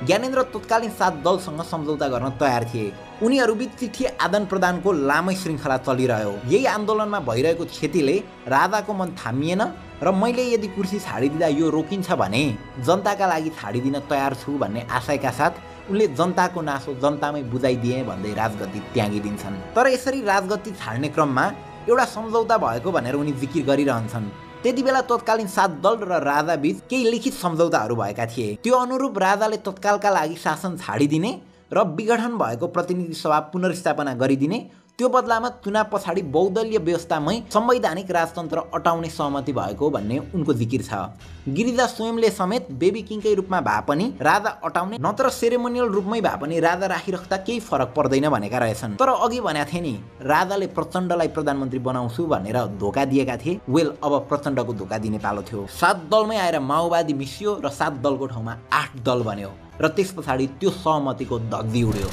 ज्ञानेन्द्र तत्कालीन 7 दलसँग सम्झौता गर्न तयार थिए। उनीहरूबीच चिठी आदान प्रदानको लामै श्रृङ्खला चलिरह्यो। यही आन्दोलनमा भइरहेको क्षतिले राजाको मन थामिएन र मैले यदि कुर्सी छाडिदिँदा यो रोकिन्छ भने जनताका लागि छाडिदिन तयार छु भन्ने आशयका साथ उनले जनताको नासो जनतामै बुझाइदिए भन्दै राजगद्दी त्यागिदिन्छन्। तर यसरी राजगद्दी छाड्ने क्रममा एउटा सम्झौता भएको भनेर उनी जिकिर गरिरहन्छन्। त्यति बेला तत्कालीन 7 दल र राजा बीच केही लिखित सम्झौताहरू भएका थिए। त्यो अनुरूप राजाले तत्कालका लागि शासन छाडिदिने र विघटन भएको प्रतिनिधि सभा पुनर्स्थापना गरिदिने, त्यो बदलामा चुनाव पछाडि बहुदलीय व्यवस्थामै संवैधानिक राजतन्त्र अटाउने सहमति भएको भन्ने उनको जिकिर छ। गिरिजा स्वयंले समेत बेबी किङकै रूपमा भए पनि राजा अटाउने नत्र सेरेमोनियल रूपमै भए पनि राजा राखिराख्दा केही फरक पर्दैन भनेका रहेछन्। तर अघि भनेको थिए नि, राजाले प्रचण्डलाई प्रधानमन्त्री बनाउँछु भनेर धोका दिएका थिए। वेल, अब प्रचण्डको धोका दिने पालो थियो। 7 दलमै आएर माओवादी मिसियो र 7 दलको ठाउँमा 8 दल बन्यो र त्यस पछाडि त्यो सहमतिको धज्जी उड्यो।